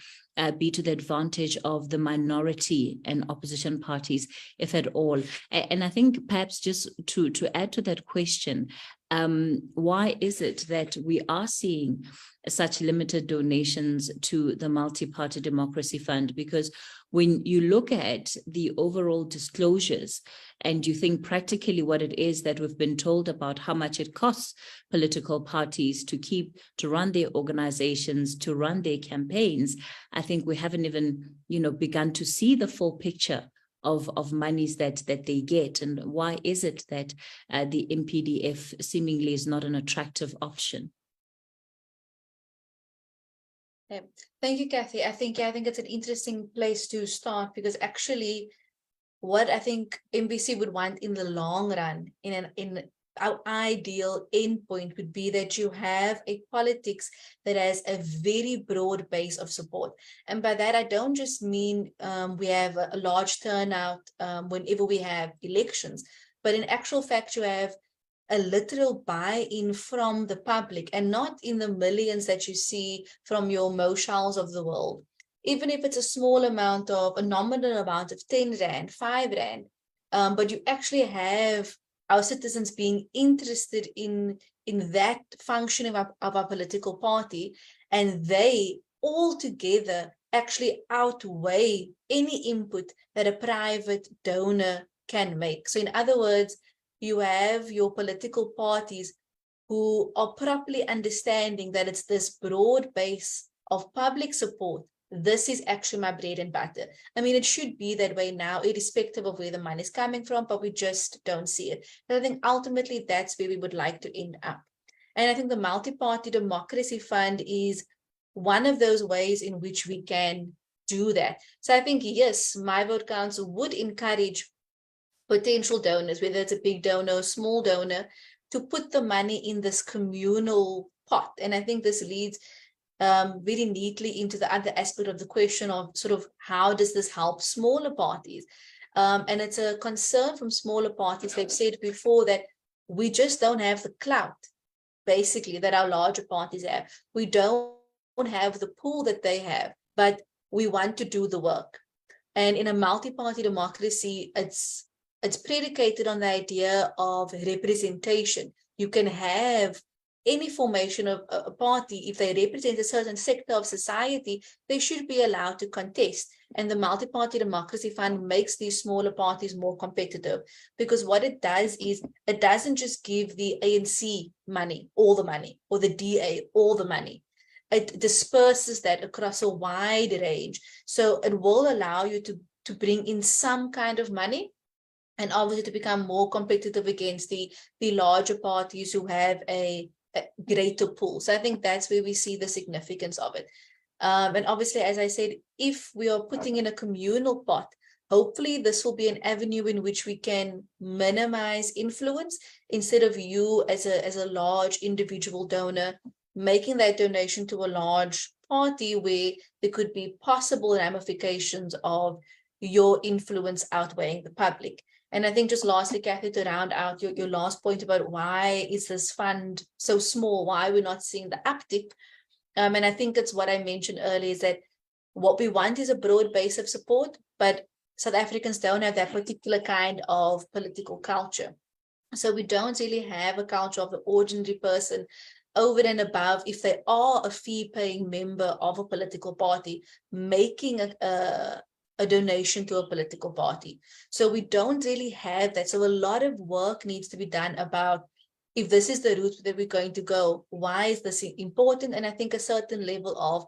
be to the advantage of the minority and opposition parties, if at all? And I think perhaps just to add to that question, why is it that we are seeing such limited donations to the Multi-Party Democracy Fund? Because when you look at the overall disclosures and you think practically what it is that we've been told about how much it costs political parties to run their organizations, to run their campaigns, I think we haven't even, begun to see the full picture of monies that they get. And why is it that the MPDF seemingly is not an attractive option? Yeah. Thank you, Cathy. I think it's an interesting place to start, because actually what I think MBC would want in the long run, in our ideal endpoint, would be that you have a politics that has a very broad base of support. And by that, I don't just mean we have a large turnout whenever we have elections, but in actual fact, you have a literal buy-in from the public, and not in the millions that you see from your Mohlahls of the world. Even if it's a nominal amount of 10 Rand, 5 Rand, but you actually have our citizens being interested in that functioning of our political party, and they all together actually outweigh any input that a private donor can make. So in other words, you have your political parties who are properly understanding that it's this broad base of public support. This is actually my bread and butter. I mean, it should be that way now, irrespective of where the money is coming from, but we just don't see it. But I think ultimately that's where we would like to end up. And I think the Multi-Party Democracy Fund is one of those ways in which we can do that. So I think, yes, My Vote Counts would encourage potential donors, whether it's a big donor or small donor, to put the money in this communal pot. And I think this leads very neatly into the other aspect of the question of sort of how does this help smaller parties? And it's a concern from smaller parties. They've said before that we just don't have the clout, basically, that our larger parties have. We don't have the pool that they have, but we want to do the work. And in a multi-party democracy, it's predicated on the idea of representation. You can have any formation of a party, if they represent a certain sector of society, they should be allowed to contest. And the Multi-Party Democracy Fund makes these smaller parties more competitive, because what it does is it doesn't just give the ANC money, all the money, or the DA, all the money. It disperses that across a wide range. So it will allow you to bring in some kind of money, and obviously to become more competitive against the larger parties who have a greater pool. So I think that's where we see the significance of it. And obviously, as I said, if we are putting in a communal pot, hopefully this will be an avenue in which we can minimize influence, instead of you as a large individual donor making that donation to a large party where there could be possible ramifications of your influence outweighing the public. And I think just lastly, Cathy, to round out your last point about why is this fund so small, why we're not seeing the uptick. And I think it's what I mentioned earlier, is that what we want is a broad base of support, but South Africans don't have that particular kind of political culture. So we don't really have a culture of the ordinary person over and above, if they are a fee-paying member of a political party, making a donation to a political party. So we don't really have that. So a lot of work needs to be done about, if this is the route that we're going to go, why is this important? And I think a certain level of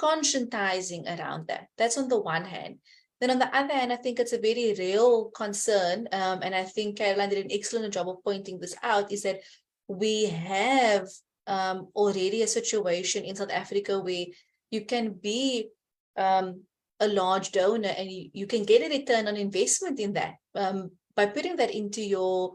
conscientizing around that. That's on the one hand. Then on the other hand, I think it's a very real concern, and I think Caroline did an excellent job of pointing this out, is that we have already a situation in South Africa where you can be a large donor and you can get a return on investment in that by putting that into your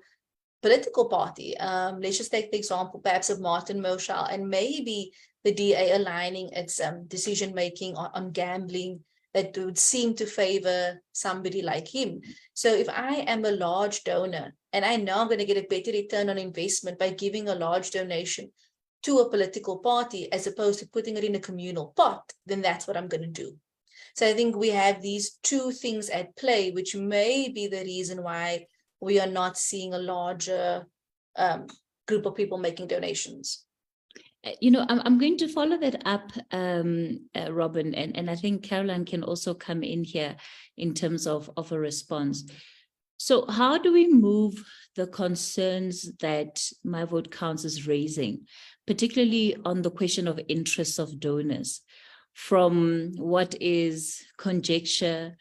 political party. Let's just take the example perhaps of Martin Mohlahlana, and maybe the DA aligning its decision making on gambling that would seem to favor somebody like him. So if I am a large donor and I know I'm going to get a better return on investment by giving a large donation to a political party as opposed to putting it in a communal pot, then that's what I'm going to do. So I think we have these two things at play, which may be the reason why we are not seeing a larger group of people making donations. You know, I'm going to follow that up, Robyn, and I think Caroline can also come in here in terms of a response. So how do we move the concerns that My Vote Counts is raising, particularly on the question of interests of donors, from what is conjecture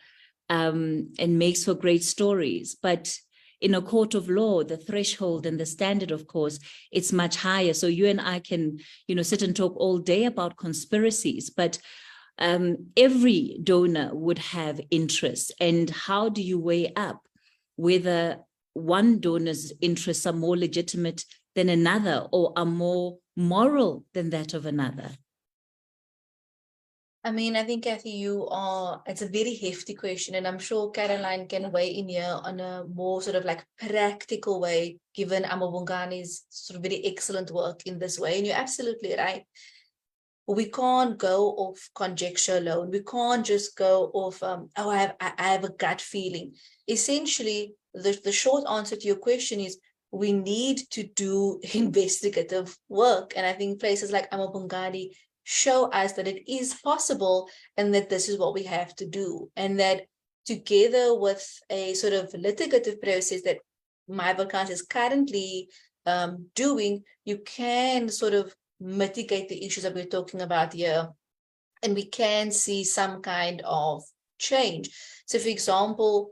and makes for great stories, but in a court of law, the threshold and the standard, of course, it's much higher. So you and I can, sit and talk all day about conspiracies, but every donor would have interest. And how do you weigh up whether one donor's interests are more legitimate than another, or are more moral than that of another? I mean, I think, Cathy, it's a very hefty question, and I'm sure Caroline can weigh in here on a more sort of like practical way, given amaBhungane's sort of very excellent work in this way. And you're absolutely right. We can't go off conjecture alone. We can't just go off, I have a gut feeling. Essentially, the short answer to your question is, we need to do investigative work. And I think places like amaBhungane show us that it is possible and that this is what we have to do. And that together with a sort of litigative process that amaBhungane is currently doing, you can sort of mitigate the issues that we're talking about here. And we can see some kind of change. So for example,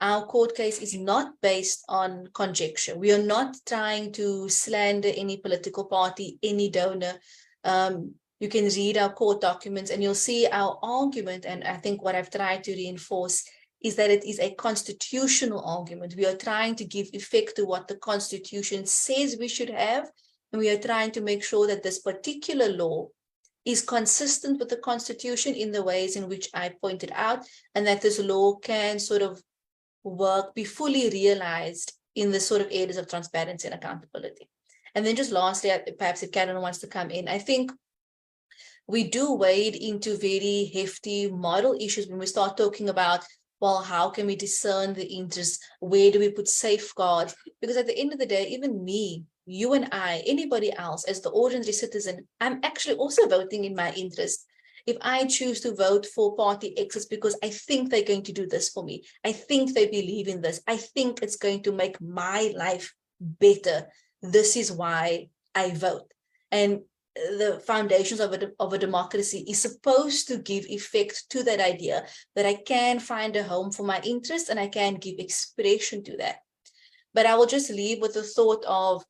our court case is not based on conjecture. We are not trying to slander any political party, any donor. You can read our court documents and you'll see our argument. And I think what I've tried to reinforce is that it is a constitutional argument. We are trying to give effect to what the Constitution says we should have. And we are trying to make sure that this particular law is consistent with the Constitution in the ways in which I pointed out, and that this law can sort of be fully realized in the sort of areas of transparency and accountability. And then just lastly, perhaps if Karen wants to come in, I think we do wade into very hefty model issues when we start talking about, well, how can we discern the interests? Where do we put safeguards? Because at the end of the day, even me, you and I, anybody else, as the ordinary citizen, I'm actually also voting in my interest. If I choose to vote for party X, it's because I think they're going to do this for me. I think they believe in this. I think it's going to make my life better. This is why I vote. And the foundations of a democracy is supposed to give effect to that idea that I can find a home for my interests and I can give expression to that. But I will just leave with the thought of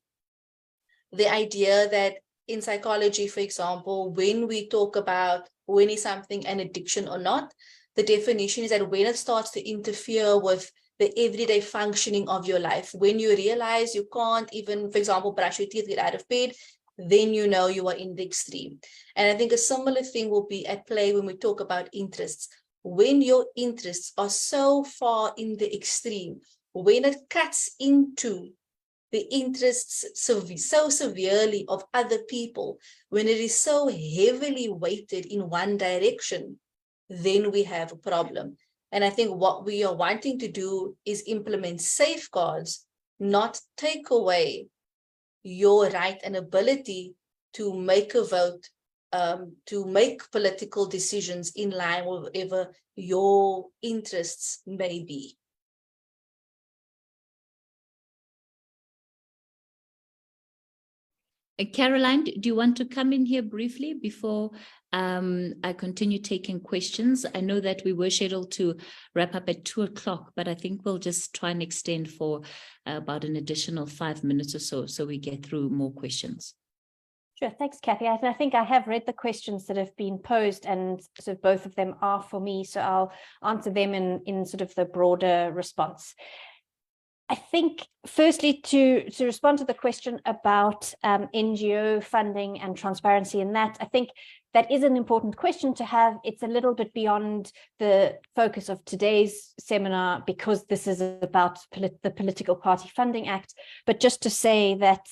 the idea that in psychology, for example, when we talk about when is something an addiction or not, the definition is that when it starts to interfere with the everyday functioning of your life, when you realize you can't even, for example, brush your teeth, get out of bed, then you know you are in the extreme. And I think a similar thing will be at play when we talk about interests. When your interests are so far in the extreme, when it cuts into the interests so severely of other people, when it is so heavily weighted in one direction, then we have a problem. And I think what we are wanting to do is implement safeguards, not take away your right and ability to make a vote, to make political decisions in line with whatever your interests may be. Caroline, do you want to come in here briefly before I continue taking questions? I know that we were scheduled to wrap up at 2 o'clock, but I think we'll just try and extend for about an additional 5 minutes or so we get through more questions. Sure, thanks, Cathy. I think I have read the questions that have been posed, and so both of them are for me, so I'll answer them in sort of the broader response. I think, firstly, to respond to the question about NGO funding and transparency in that, I think that is an important question to have. It's a little bit beyond the focus of today's seminar because this is about the Political Party Funding Act, but just to say that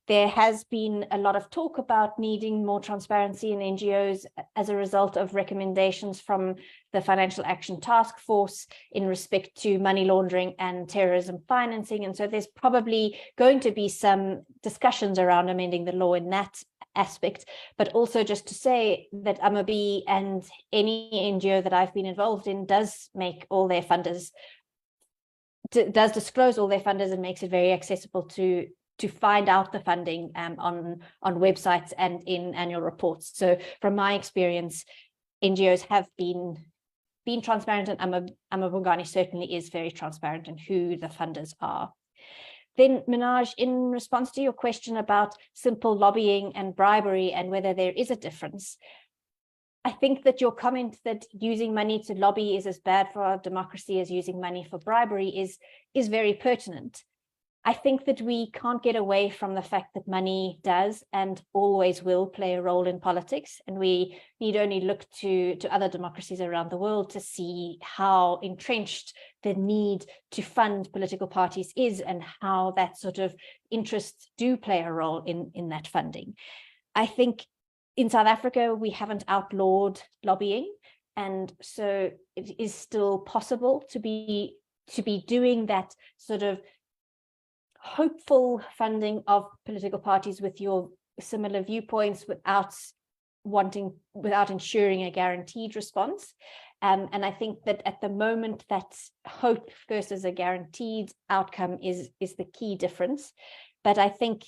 there has been a lot of talk about needing more transparency in NGOs as a result of recommendations from the Financial Action Task Force in respect to money laundering and terrorism financing. And so there's probably going to be some discussions around amending the law in that aspect, but also just to say that amaB and any NGO that I've been involved in does make all their funders, does disclose all their funders and makes it very accessible to find out the funding on websites and in annual reports. So from my experience, NGOs have been transparent, and amaBhungane certainly is very transparent in who the funders are. Then Minaj, in response to your question about simple lobbying and bribery and whether there is a difference, I think that your comment that using money to lobby is as bad for our democracy as using money for bribery is very pertinent. I think that we can't get away from the fact that money does and always will play a role in politics, and we need only look to other democracies around the world to see how entrenched the need to fund political parties is and how that sort of interests do play a role in that funding. I think in South Africa, we haven't outlawed lobbying, and so it is still possible to be doing that sort of hopeful funding of political parties with your similar viewpoints without ensuring a guaranteed response. And I think that at the moment, that hope versus a guaranteed outcome is the key difference. But I think,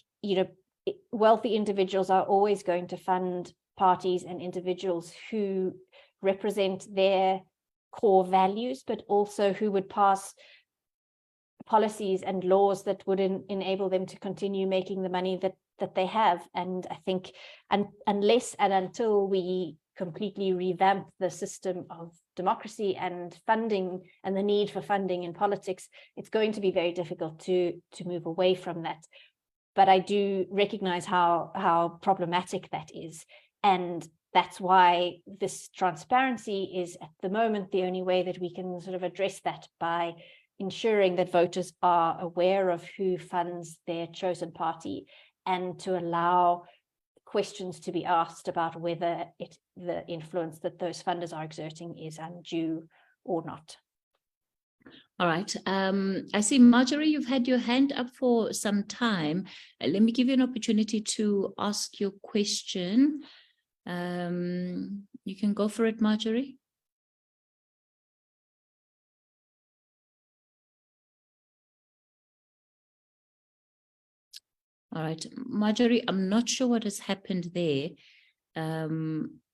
wealthy individuals are always going to fund parties and individuals who represent their core values, but also who would pass policies and laws that would enable them to continue making the money that they have. And I think unless and until we completely revamp the system of democracy and funding and the need for funding in politics, it's going to be very difficult to move away from that. But I do recognize how problematic that is. And that's why this transparency is at the moment the only way that we can sort of address that, by ensuring that voters are aware of who funds their chosen party, and to allow questions to be asked about whether the influence that those funders are exerting is undue or not. All right. I see, Marjorie, you've had your hand up for some time. Let me give you an opportunity to ask your question. You can go for it, Marjorie. All right, Marjorie, I'm not sure what has happened there.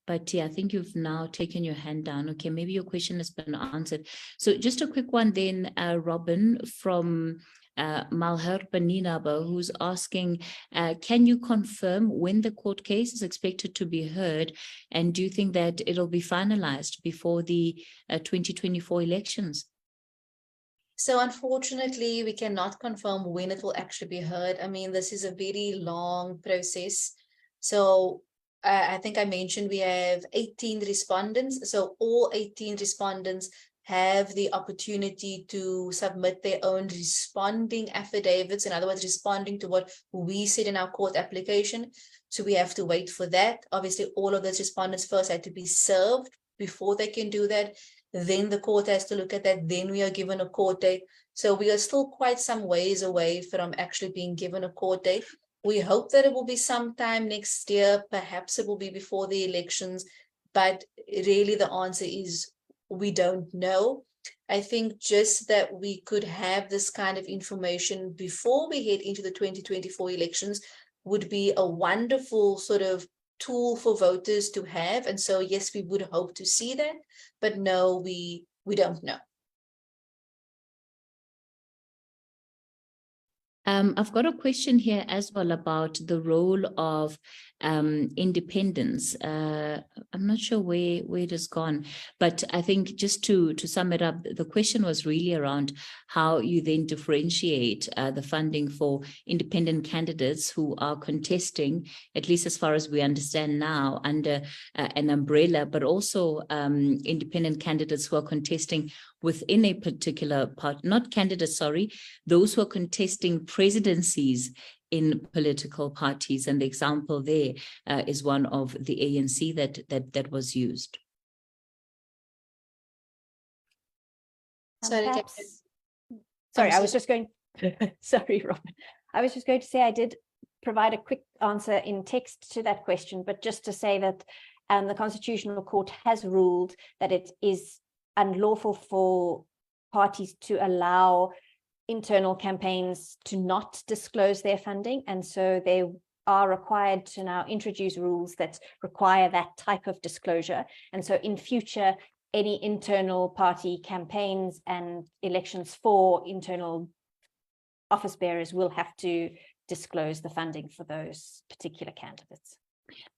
But yeah, I think you've now taken your hand down. Okay, maybe your question has been answered. So just a quick one then, Robyn from Mohlahlana, who's asking, can you confirm when the court case is expected to be heard? And do you think that it'll be finalized before the 2024 elections? So unfortunately, we cannot confirm when it will actually be heard. I mean, this is a very long process. So I think I mentioned we have 18 respondents. So all 18 respondents have the opportunity to submit their own responding affidavits, in other words, responding to what we said in our court application. So we have to wait for that. Obviously, all of those respondents first had to be served before they can do that. Then the court has to look at that. Then we are given a court date. So we are still quite some ways away from actually being given a court date. We hope that it will be sometime next year. Perhaps it will be before the elections. But really the answer is we don't know. I think just that we could have this kind of information before we head into the 2024 elections would be a wonderful sort of tool for voters to have. And so, yes, we would hope to see that, but no, we don't know. I've got a question here as well about the role of independence. I'm not sure where it has gone, but I think just to sum it up, the question was really around how you then differentiate the funding for independent candidates who are contesting, at least as far as we understand now, under an umbrella, but also independent candidates who are contesting within a particular part, not candidates, sorry, those who are contesting presidencies in political parties. And the example there is one of the ANC that was used. Sorry, I was just going, sorry, Robyn. I was just going to say I did provide a quick answer in text to that question, but just to say that the Constitutional Court has ruled that it is unlawful for parties to allow internal campaigns to not disclose their funding, and so they are required to now introduce rules that require that type of disclosure. And so in future, any internal party campaigns and elections for internal office bearers will have to disclose the funding for those particular candidates.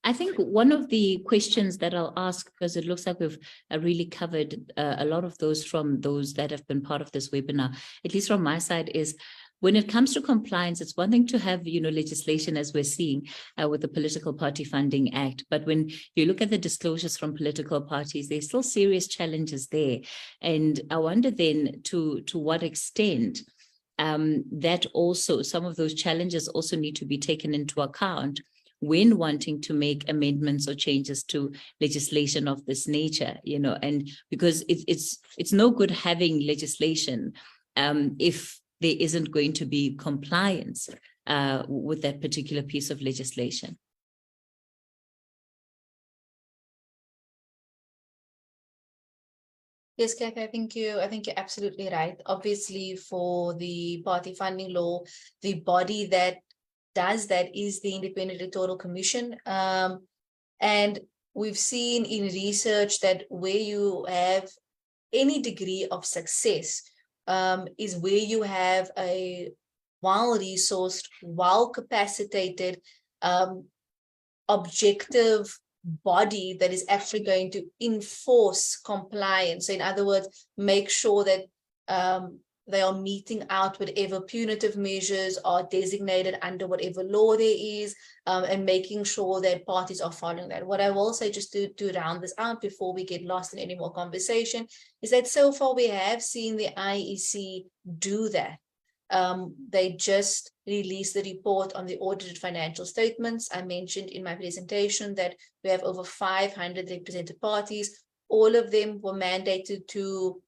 I think one of the questions that I'll ask, because it looks like we've really covered a lot of those from those that have been part of this webinar, at least from my side, is when it comes to compliance, it's one thing to have, legislation as we're seeing with the Political Party Funding Act. But when you look at the disclosures from political parties, there's still serious challenges there. And I wonder then to what extent that also some of those challenges also need to be taken into account when wanting to make amendments or changes to legislation of this nature, and because it's no good having legislation if there isn't going to be compliance with that particular piece of legislation. Yes, Cathy, I think you're absolutely right. Obviously, for the party funding law, the body that does that is the Independent Electoral Commission. And we've seen in research that where you have any degree of success is where you have a well-resourced, well-capacitated, objective body that is actually going to enforce compliance. So in other words, make sure that they are meting out whatever punitive measures are designated under whatever law there is, and making sure that parties are following that. What I will say, just to round this out before we get lost in any more conversation, is that so far we have seen the IEC do that. They just released the report on the audited financial statements. I mentioned in my presentation that we have over 500 represented parties. All of them were mandated to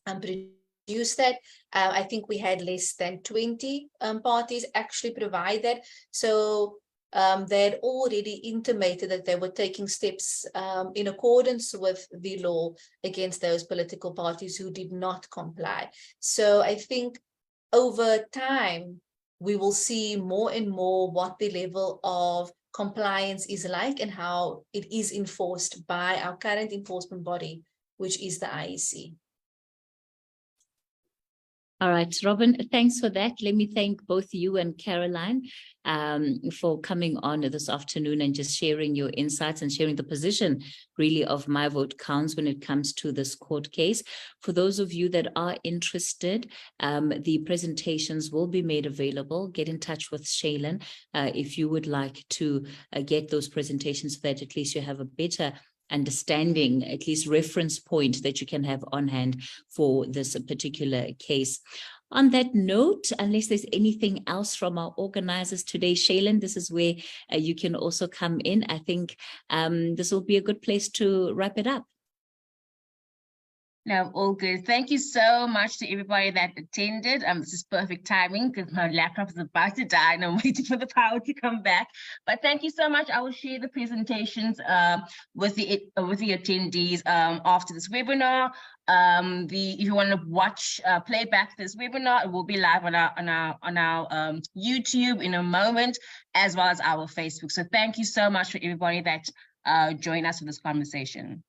produce that. I think we had less than 20 parties actually provide that. So they had already intimated that they were taking steps in accordance with the law against those political parties who did not comply. So I think over time, we will see more and more what the level of compliance is like and how it is enforced by our current enforcement body, which is the IEC. All right, Robyn, thanks for that. Let me thank both you and Caroline for coming on this afternoon and just sharing your insights and sharing the position really of My Vote Counts when it comes to this court case. For those of you that are interested, the presentations will be made available. Get in touch with Shaylin if you would like to get those presentations so that at least you have a better understanding, at least reference point that you can have on hand for this particular case. On that note, unless there's anything else from our organizers today, Shaylin, this is where you can also come in. I think this will be a good place to wrap it up. No, all good. Thank you so much to everybody that attended. This is perfect timing because my laptop is about to die and I'm waiting for the power to come back. But thank you so much. I will share the presentations with the attendees after this webinar. If you want to watch play back this webinar, it will be live on our YouTube in a moment, as well as our Facebook. So thank you so much for everybody that joined us for this conversation.